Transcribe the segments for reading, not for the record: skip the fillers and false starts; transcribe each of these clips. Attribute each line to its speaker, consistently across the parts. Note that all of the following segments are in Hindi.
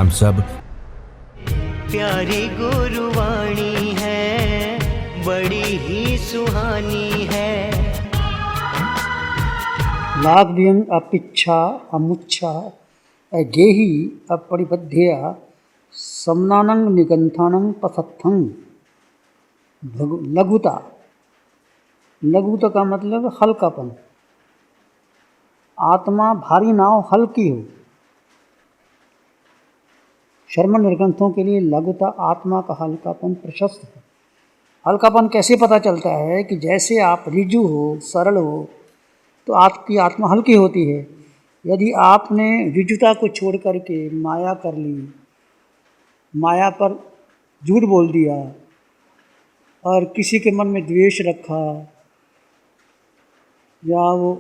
Speaker 1: हम सब।
Speaker 2: प्यारी गुरुवाणी है, बड़ी ही सुहानी है।
Speaker 3: लाघ्व्यं अपिच्छा अमुच्छा अगेहि अपरिबध्यया समनानं निगंथानं पसत्थं। लघुता, लघुता का मतलब हल्कापन। आत्मा भारी ना हो, हल्की हो। श्रमण निर्ग्रंथों के लिए लघुता, आत्मा का हल्कापन प्रशस्त है। हल्कापन कैसे पता चलता है कि जैसे आप रिजु हो, सरल हो, तो आपकी आत्मा हल्की होती है। यदि आपने रिजुता को छोड़ करके माया कर ली, माया पर झूठ बोल दिया और किसी के मन में द्वेष रखा या वो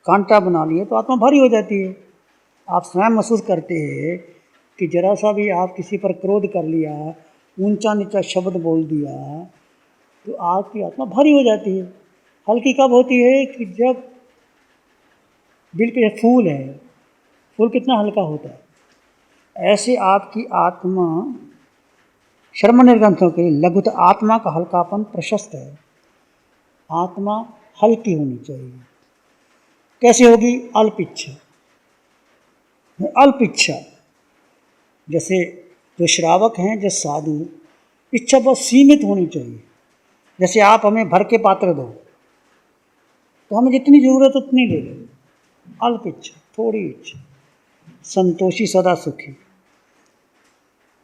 Speaker 3: कांटा बना लिया, तो आत्मा भारी हो जाती है। आप स्वयं महसूस करते हैं कि जरा सा भी आप किसी पर क्रोध कर लिया, ऊंचा नीचा शब्द बोल दिया, तो आपकी आत्मा भारी हो जाती है। हल्की कब होती है कि जब दिल पे फूल है, फूल कितना हल्का होता है, ऐसे आपकी आत्मा श्रमण निर्ग्रंथों के लघुता, आत्मा का हल्कापन प्रशस्त है। आत्मा हल्की होनी चाहिए। कैसे होगी? अल्प इच्छा। अल्प इच्छा, जैसे जो श्रावक हैं, जो साधु, इच्छा बहुत सीमित होनी चाहिए। जैसे आप हमें भर के पात्र दो तो हमें जितनी ज़रूरत उतनी ले लो। अल्प इच्छा, थोड़ी इच्छा। संतोषी सदा सुखी।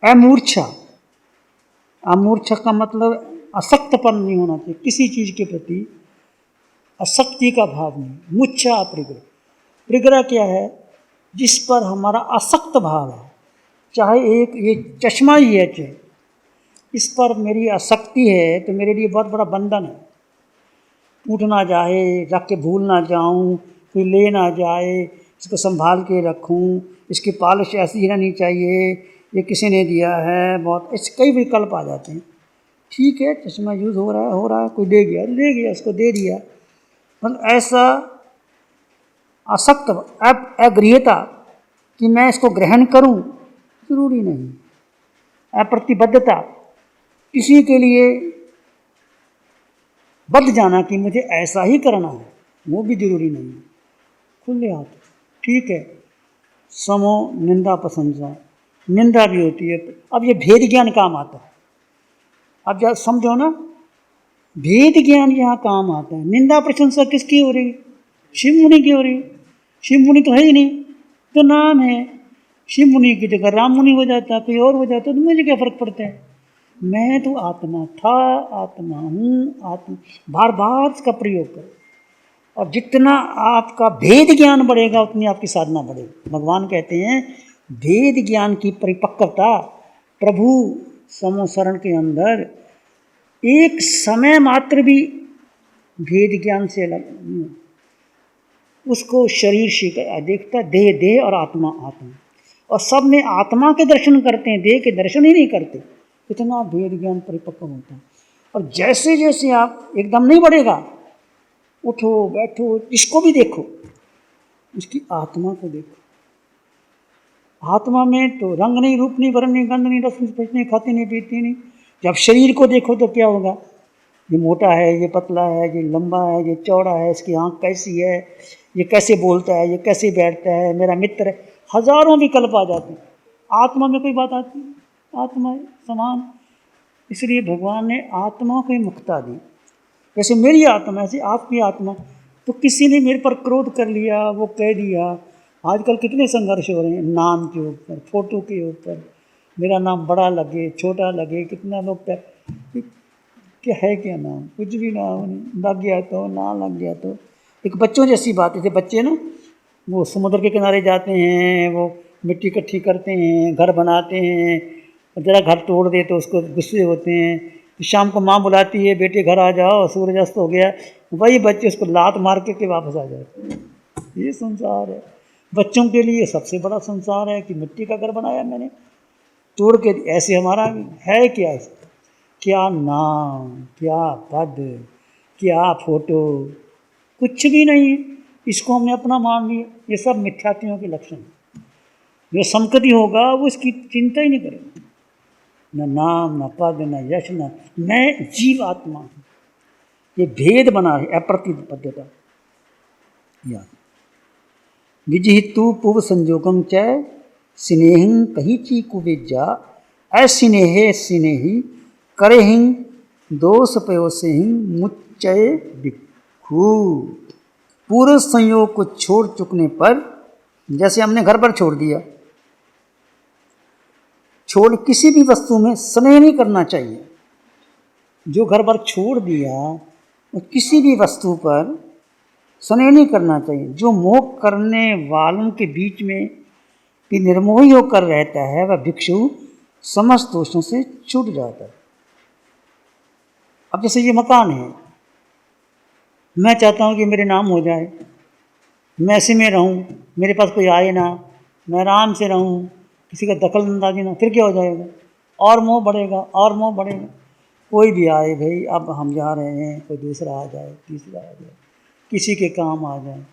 Speaker 3: अमूर्छा, अमूर्छा का मतलब असक्तपन नहीं होना चाहिए, किसी चीज़ के प्रति असक्ति का भाव नहीं। मुच्छा अप्रिग्रह, प्रिग्रह क्या है? जिस पर हमारा असक्त भाव है, चाहे एक ये चश्मा ही है, चाहे इस पर मेरी आसक्ति है, तो मेरे लिए बहुत बड़ा बंधन है। टूट ना जाए, रख के भूल ना जाऊं, कोई ले ना जाए, इसको संभाल के रखूं, इसकी पॉलिश ऐसी ही रहनी चाहिए, ये किसी ने दिया है, बहुत ऐसे कई विकल्प आ जाते हैं। ठीक है, चश्मा यूज़ हो रहा है, कोई ले गया, उसको दे दिया। मतलब ऐसा आसक्त, अगृहता कि मैं इसको ग्रहण करूं, जरूरी नहीं। अप्रतिबद्धता, किसी के लिए बद्ध जाना कि मुझे ऐसा ही करना है, वो भी जरूरी नहीं है। खुले हाथ, ठीक है। समो निंदा प्रशंसा, निंदा भी होती है। अब ये भेद ज्ञान काम आता है। अब जब समझो ना, भेद ज्ञान यहाँ काम आता है। निंदा प्रशंसा किसकी हो रही? शिव मुनि की हो रही। शिव मुनि तो है ही नहीं, तो नाम है। शिव मुनि की जगह राम मुनि हो जाता, कोई और हो जाता, तो मुझे क्या फर्क पड़ता है? मैं तो आत्मा था, आत्मा हूँ, आत्मा। बार बार इसका प्रयोग करो, और जितना आपका भेद ज्ञान बढ़ेगा उतनी आपकी साधना बढ़ेगी। भगवान कहते हैं भेद ज्ञान की परिपक्वता प्रभु समोसरण के अंदर एक समय मात्र भी भेद ज्ञान से अलग, उसको शरीर शिकार देखता, देह और आत्मा आत्मा, और सब में आत्मा के दर्शन करते हैं, देह के दर्शन ही नहीं करते। इतना भेद ज्ञान परिपक्व होता है। और जैसे जैसे आप, एकदम नहीं बढ़ेगा, उठो बैठो, इसको भी देखो, उसकी आत्मा को देखो। आत्मा में तो रंग नहीं, रूप नहीं, वर्ण नहीं, गंध नहीं, रस नहीं, स्पर्श नहीं, खाती नहीं, पीती नहीं। जब शरीर को देखो तो क्या होगा? ये मोटा है, ये पतला है, ये लंबा है, ये चौड़ा है, इसकी आँख कैसी है, ये कैसे बोलता है, ये कैसे बैठता है, मेरा मित्र है। हजारों विकल्प आ जाते हैं। आत्मा में कोई बात आती है? आत्मा है समान। इसलिए भगवान ने आत्मा को ही मुक्ता दी। जैसे मेरी आत्मा, ऐसे आपकी आत्मा। तो किसी ने मेरे पर क्रोध कर लिया, वो कह दिया। आजकल कितने संघर्ष हो रहे हैं नाम के ऊपर, फोटो के ऊपर, मेरा नाम बड़ा लगे, छोटा लगे, कितना लोग क्या है, क्या नाम, कुछ भी नाम नहीं, लग गया तो ना लग गया तो। एक बच्चों जैसी बात है। जैसे बच्चे ना, वो समुद्र के किनारे जाते हैं, वो मिट्टी इकट्ठी करते हैं, घर बनाते हैं, और ज़रा घर तोड़ दे तो उसको गुस्से होते हैं। शाम को माँ बुलाती है, बेटे घर आ जाओ, सूरज अस्त हो गया, वही बच्चे उसको लात मार के वापस आ जाते हैं। ये संसार है। बच्चों के लिए सबसे बड़ा संसार है कि मिट्टी का घर बनाया मैंने, तोड़ के। ऐसे हमारा है क्या? क्या नाम, क्या पद, क्या फोटो, कुछ भी नहीं। इसको हमने अपना मान लिया। ये सब मिथ्यात्वियों के लक्षण हैं। जो संकति होगा वो इसकी चिंता ही नहीं करेगा, न नाम न पद न यश न, मैं जीव आत्मा हूँ। ये भेद बना है अप्रतिपद्यता। याद विजिहितु पूर्व संजोगम च स्नेहिं कहीचि कुविज्जा असिनेहे स्नेही करेहिं दोष पयोसेहिं मुच्चय भिक्खु। पूर्व संयोग को छोड़ चुकने पर, जैसे हमने घर पर छोड़ दिया, छोड़ किसी भी वस्तु में स्नेह नहीं करना चाहिए। जो घर पर छोड़ दिया वो किसी भी वस्तु पर स्नेह नहीं करना चाहिए। जो मोह करने वालों के बीच में भी निर्मोही होकर रहता है वह भिक्षु समस्त दोषों से छूट जाता है। अब जैसे ये मकान है, मैं चाहता हूँ कि मेरे नाम हो जाए, मैं ऐसे में रहूँ, मेरे पास कोई आए ना, मैं आराम से रहूँ, किसी का दखल अंदाजी ना, फिर क्या हो जाएगा? और मोह बढ़ेगा और मोह बढ़ेगा। कोई भी आए भाई, अब हम जा रहे हैं, कोई दूसरा आ जाए, तीसरा आ जाए, किसी के काम आ जाए,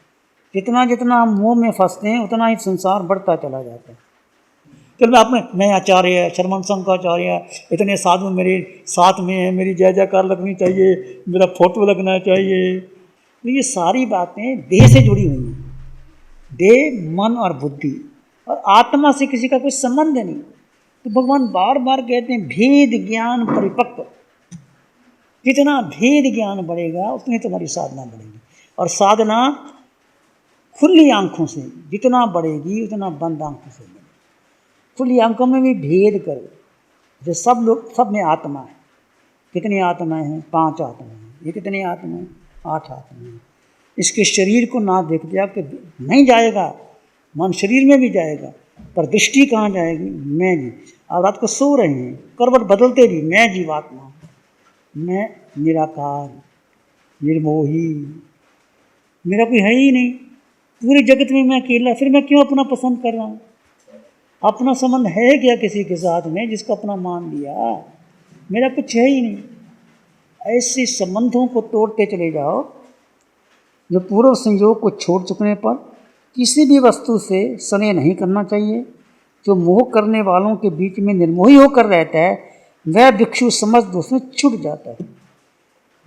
Speaker 3: जितना जितना हम मोह में फंसते हैं उतना ही संसार बढ़ता चला जाता है। चलो मैं आचार्य श्रमण शंकराचार्य, इतने साधु मेरे साथ में हैं, मेरी जय जयकार लगनी चाहिए, मेरा फोटो लगना चाहिए। तो ये सारी बातें देह से जुड़ी हुई हैं, देह मन और बुद्धि, और आत्मा से किसी का कोई संबंध नहीं। तो भगवान बार बार कहते हैं भेद ज्ञान परिपक्व। जितना भेद ज्ञान बढ़ेगा उतनी तुम्हारी साधना बढ़ेगी, और साधना खुली आंखों से जितना बढ़ेगी उतना बंद आंखों से बढ़ेगी। खुली आंखों में भी भेद करो। जो सब में आत्मा है। कितनी आत्माएं हैं? 5 आत्माएं हैं। ये कितनी आत्माएं हैं? 8 आत्माएं हैं। इसके शरीर को ना देखते आप नहीं जाएगा, मन शरीर में भी जाएगा, पर दृष्टि कहाँ जाएगी? मैं जी। अब रात को सो रहे हैं, करवट बदलते भी, मैं जीवात्मा, मैं निराकार निर्मोही, मेरा कोई है ही नहीं, पूरे जगत में मैं अकेला, फिर मैं क्यों अपना पसंद कर रहा हूँ? अपना संबंध है क्या किसी के साथ में जिसको अपना मान लिया? मेरा कुछ है ही नहीं। ऐसे संबंधों को तोड़ते चले जाओ। जो पूर्व संयोग को छोड़ चुकने पर किसी भी वस्तु से स्नेह नहीं करना चाहिए। जो मोह करने वालों के बीच में निर्मोही होकर रहता है वह भिक्षु समस्त दोष में छूट जाता है।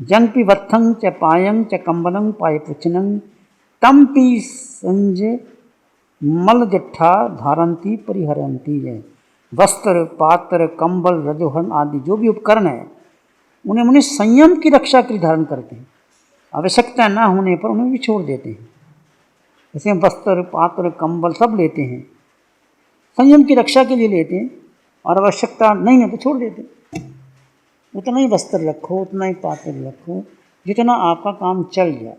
Speaker 3: जंग पी वत्थंग च पायंग च कंबलंग पाय पुच्छनंग तम पी संज मल जट्ठा धारंती परिहरंती है। वस्त्र पात्र कंबल रजोहन आदि जो भी उपकरण है उन्हें संयम की रक्षा के लिए धारण करते हैं। आवश्यकता न होने पर उन्हें भी छोड़ देते हैं। जैसे हम वस्त्र पात्र कंबल सब लेते हैं, संयम की रक्षा के लिए लेते हैं, और आवश्यकता नहीं है तो छोड़ देते हैं। उतना ही वस्त्र रखो, उतना ही पात्र रखो जितना आपका काम चल जाए।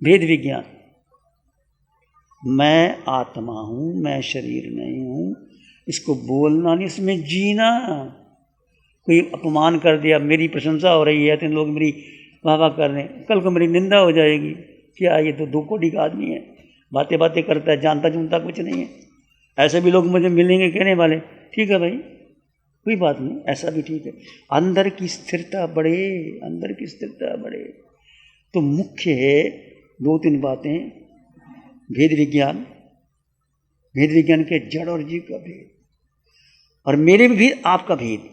Speaker 3: भेद विज्ञान, मैं आत्मा हूँ, मैं शरीर नहीं हूँ, इसको बोलना नहीं, इसमें जीना। कोई अपमान कर दिया, मेरी प्रशंसा हो रही है तो लोग मेरी वाह वाह कर रहे हैं, कल को मेरी निंदा हो जाएगी। क्या ये तो 2 कोटी का आदमी है, बातें बातें करता है, जानता जुनता कुछ नहीं है। ऐसे भी लोग मुझे मिलेंगे कहने वाले, ठीक है भाई कोई बात नहीं, ऐसा भी ठीक है। अंदर की स्थिरता बढ़े, अंदर की स्थिरता बढ़े। तो मुख्य है 2-3 बातें। भेद विज्ञान, भेद विज्ञान के जड़ और जीव का भेद, और मेरे भी भेद, आपका भेद।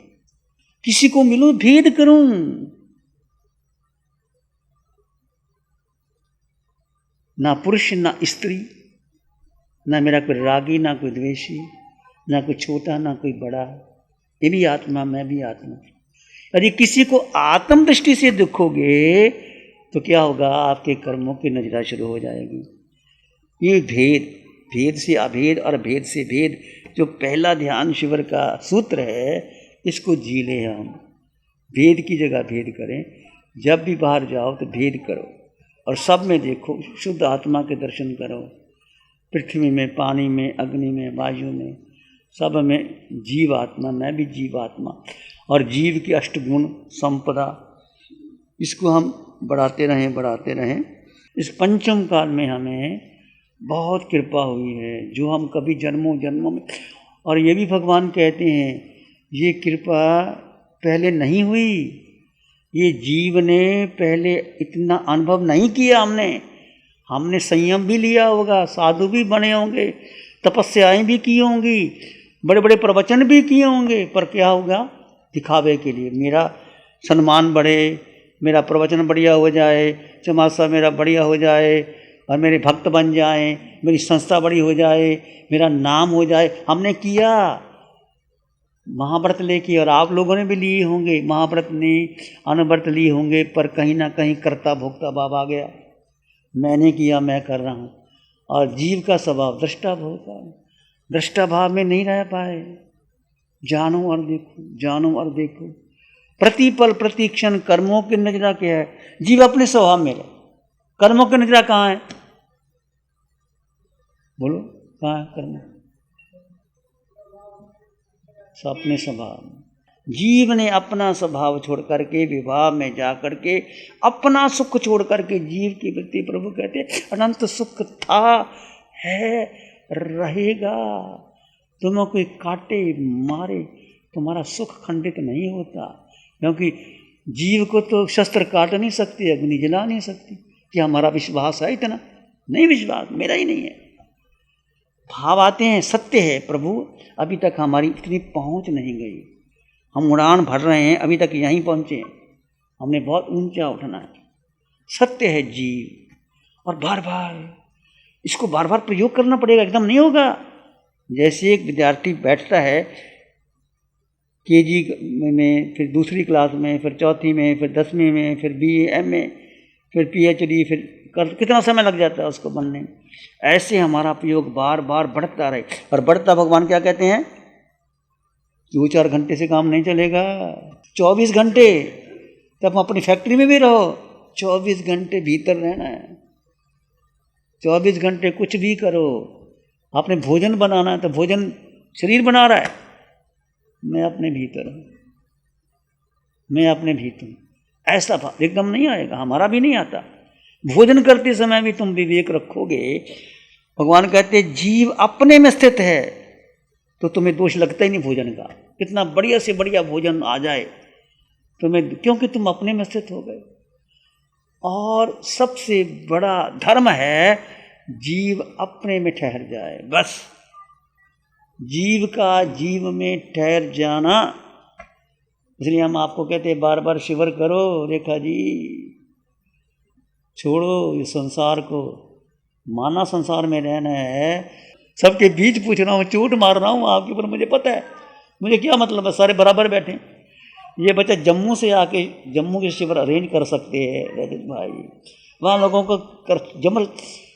Speaker 3: किसी को मिलूं भेद करूं, ना पुरुष ना स्त्री, ना मेरा कोई रागी ना कोई द्वेषी, ना कोई छोटा ना कोई बड़ा, ये भी आत्मा मैं भी आत्मा। यदि किसी को आत्म दृष्टि से देखोगे तो क्या होगा? आपके कर्मों की नजरा शुरू हो जाएगी। ये भेद, भेद से अभेद और भेद से भेद, जो पहला ध्यान शिविर का सूत्र है, इसको जी ले हम। भेद की जगह भेद करें। जब भी बाहर जाओ तो भेद करो, और सब में देखो, शुद्ध आत्मा के दर्शन करो। पृथ्वी में, पानी में, अग्नि में, वायु में, सब में जीव आत्मा, मैं भी जीव आत्मा। और जीव की 8 गुण संपदा, इसको हम बढ़ाते रहें। इस पंचम काल में हमें बहुत कृपा हुई है, जो हम कभी जन्मों में, और ये भी भगवान कहते हैं ये कृपा पहले नहीं हुई, ये जीव ने पहले इतना अनुभव नहीं किया। हमने संयम भी लिया होगा, साधु भी बने होंगे, तपस्याएं भी की होंगी, बड़े बड़े प्रवचन भी किए होंगे, पर क्या होगा? दिखावे के लिए, मेरा सम्मान बढ़े, मेरा प्रवचन बढ़िया हो जाए, चमासा मेरा बढ़िया हो जाए और मेरे भक्त बन जाएं, मेरी संस्था बड़ी हो जाए, मेरा नाम हो जाए। हमने किया, महाव्रत लेके, और आप लोगों ने भी लिए होंगे, महाव्रत ने अनव्रत लिए होंगे, पर कहीं ना कहीं कर्ता भोक्ता भाव आ गया। मैंने किया, मैं कर रहा हूँ। और जीव का स्वभाव दृष्टा भाव का, दृष्टा भाव में नहीं रह पाए। जानो और देखो, जानो और देखो, प्रतिपल प्रतिक्षण कर्मों की नजरा क्या है? जीव अपने स्वभाव में रहे, कर्मों की नजरा कहाँ है? बोलो कहाँ है कर्म? अपने स्वभाव। जीव ने अपना स्वभाव छोड़ करके विवाह में जा करके अपना सुख छोड़ करके जीव की वृत्ति, प्रभु कहते अनंत सुख था, है, रहेगा। तुम्हें कोई काटे मारे, तुम्हारा सुख खंडित नहीं होता, क्योंकि जीव को तो शस्त्र काट नहीं सकती, अग्नि जला नहीं सकती। क्या हमारा विश्वास है इतना? नहीं, विश्वास मेरा ही नहीं है। भाव आते हैं, सत्य है प्रभु, अभी तक हमारी इतनी पहुंच नहीं गई, हम उड़ान भर रहे हैं, अभी तक यहीं पहुंचे हैं, हमने बहुत ऊंचा उठना है। सत्य है जीव, और बार बार इसको बार बार प्रयोग करना पड़ेगा, एकदम नहीं होगा। जैसे एक विद्यार्थी बैठता है केजी में, फिर दूसरी क्लास में, फिर चौथी में, फिर 10वीं में, फिर BA MA, फिर PhD, फिर कितना समय लग जाता है उसको बनने में। ऐसे हमारा प्रयोग बार बार बढ़ता रहे, और बढ़ता, भगवान क्या कहते हैं? 2-4 घंटे से काम नहीं चलेगा, 24 घंटे। तब अपनी फैक्ट्री में भी रहो, 24 घंटे भीतर रहना है, 24 घंटे कुछ भी करो। आपने भोजन बनाना है तो भोजन शरीर बना रहा है, मैं अपने भीतर हूँ, मैं अपने भीतर हूँ। ऐसा भाव एकदम नहीं आएगा, हमारा भी नहीं आता। भोजन करते समय भी तुम विवेक रखोगे। भगवान कहते जीव अपने में स्थित है तो तुम्हें दोष लगता ही नहीं भोजन का। कितना बढ़िया से बढ़िया भोजन आ जाए तुम्हें, क्योंकि तुम अपने में स्थित हो गए। और सबसे बड़ा धर्म है जीव अपने में ठहर जाए, बस जीव का जीव में ठहर जाना। इसलिए हम आपको कहते हैं बार बार शिवर करो, रेखा जी छोड़ो इस संसार को, माना संसार में रहना है। सबके बीच पूछ रहा हूँ, चोट मार रहा हूँ आपके ऊपर, मुझे पता है, मुझे क्या मतलब है, सारे बराबर बैठे। ये बच्चा जम्मू से आके जम्मू के शिविर अरेंज कर सकते हैं रजत भाई, वहाँ लोगों को जमल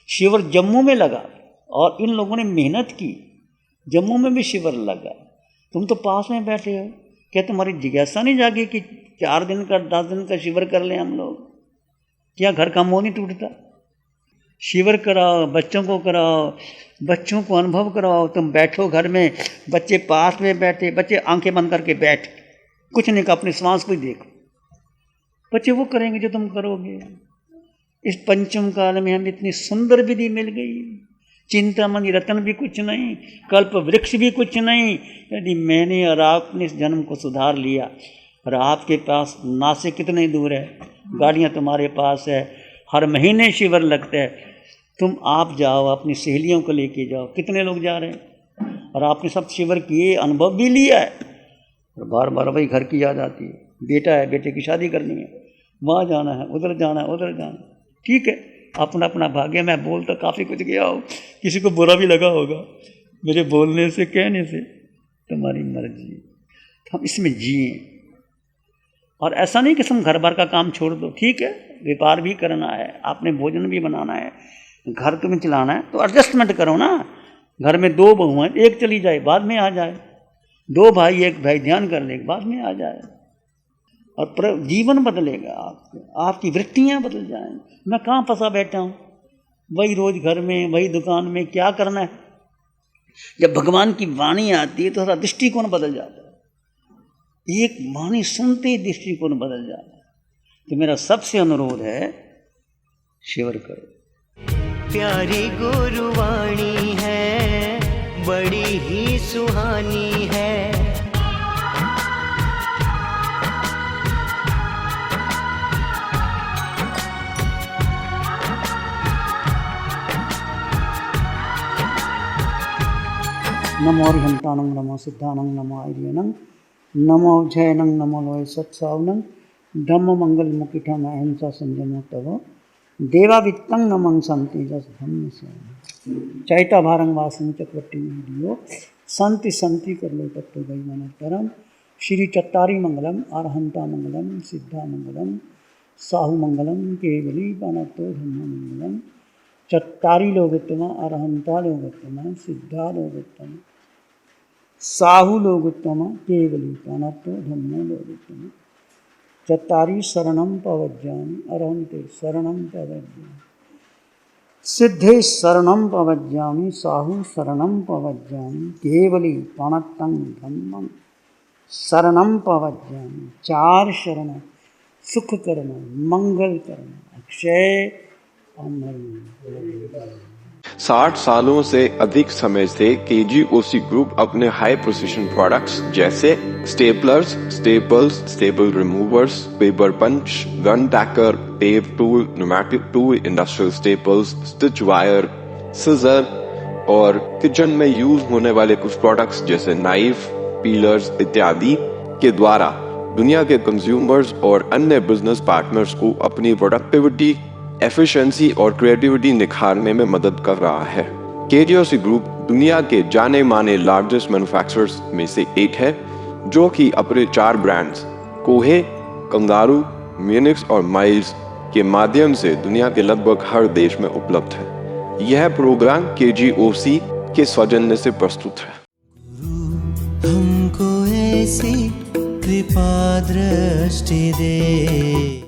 Speaker 3: शिविर जम्मू में लगा, और इन लोगों ने मेहनत की, जम्मू में भी शिविर लगा। तुम तो पास में बैठे हो, क्या तुम्हारी जिज्ञासा नहीं जागी कि 4 दिन का 10 दिन का शिविर कर लें हम लोग? क्या घर का मोह नहीं टूटता? शिविर कराओ, बच्चों को कराओ, बच्चों को अनुभव कराओ। तुम बैठो घर में, बच्चे पास में बैठे, बच्चे आंखें बंद करके बैठ, कुछ नहीं कहा, अपने श्वास को ही देखो। बच्चे वो करेंगे जो तुम करोगे। इस पंचम काल में हमें इतनी सुंदर विधि मिल गई, चिंतामणि रतन भी कुछ नहीं, कल्प वृक्ष भी कुछ नहीं, यदि मैंने और आपने इस जन्म को सुधार लिया। और आपके पास नासिक कितने दूर है, गाड़ियाँ तुम्हारे पास है, हर महीने शिविर लगता है, तुम आप जाओ, अपनी सहेलियों को लेके जाओ। कितने लोग जा रहे हैं, और आपने सब शिविर किए, अनुभव भी लिया है। और बार बार वही घर की याद आती है, बेटा है, बेटे की शादी करनी है, वहाँ जाना है, उधर जाना है, उधर जाना है। ठीक है, अपना अपना भाग्य। मैं बोल तो काफ़ी कुछ गया हो, किसी को बुरा भी लगा होगा मेरे बोलने से, कहने से, तुम्हारी मर्जी। हम इसमें जिए, और ऐसा नहीं कि तुम घर बार का काम छोड़ दो। ठीक है, व्यापार भी करना है, आपने भोजन भी बनाना है, घर तुम्हें चलाना है, तो एडजस्टमेंट करो ना। घर में 2 बहू हैं, एक चली जाए बाद में आ जाए, 2 भाई, एक भाई ध्यान कर ले बाद में आ जाए, और जीवन बदलेगा आपकी वृत्तियाँ बदल जाएंगी। मैं कहाँ फंसा बैठा हूँ, वही रोज घर में, वही दुकान में, क्या करना है। जब भगवान की वाणी आती है तो थोड़ा दृष्टिकोण बदल जाता है, एक वाणी सुनते ही दृष्टिकोण बदल जाता है। तो मेरा सबसे अनुरोध है, शिविर करो।
Speaker 2: प्यारी गुरुवाणी है, बड़ी ही सुहानी है।
Speaker 3: नमो अरिहंतानं नमो सिद्धानं नमो आर्यनं नमो जयनं नमो लोय सत्सावनं धम्म मंगल मुकिठम अहिंसा संयमो तव देवावित्तं नमं संति जस धम्म से चैता भारंग वासं चक्रवर्ती में संति संति कर लो तत्व गई मन परम श्री चत्तारी मंगलम अरहंता मंगलम सिद्धा मंगलम साहु मंगलम केवली बनतो धम्म मंगलम चत्तारी लोगोत्तम अरहंता लोगोत्तम सिद्धा लोगोत्तम साहु लोगोत्तम केवली बनतो धम्म लोगोत्तम चत्तारी शरणं पवज्जामि अरहंते शरणं पवज्जामि सिद्धे शरणं पवज्जामि साहु शरणं पवज्जामि केवली प्रणतं धम्मं शरणं पवज्जामि। 4 शरण सुख करण मंगल करण अक्षय अमर।
Speaker 1: 60 सालों से अधिक समय से केजीओसी ग्रुप अपने हाई प्रिसिशन प्रोडक्ट्स जैसे staplers, staples, staple removers, paper punch, gun tacker, tape tool, pneumatic tool, industrial staples, stitch wire, scissor और किचन में यूज होने वाले कुछ प्रोडक्ट्स जैसे नाइफ, पीलर्स इत्यादि के द्वारा दुनिया के कंज्यूमर्स और अन्य बिजनेस पार्टनर्स को अपनी प्रोडक्टिविटी, एफिशिएंसी और क्रिएटिविटी निखारने में मदद कर रहा है। केजीओसी ग्रुप दुनिया के जाने माने लार्जेस्ट मैन्युफैक्चरर्स में से एक है, जो कि अपने 4 ब्रांड्स कोहे, कंगारू, म्यूनिक्स और माइल्स के माध्यम से दुनिया के लगभग हर देश में उपलब्ध है। यह प्रोग्राम केजीओसी के सौजन्य से प्रस्तुत है।
Speaker 4: हमको ऐसी कृपा दृष्टि दे।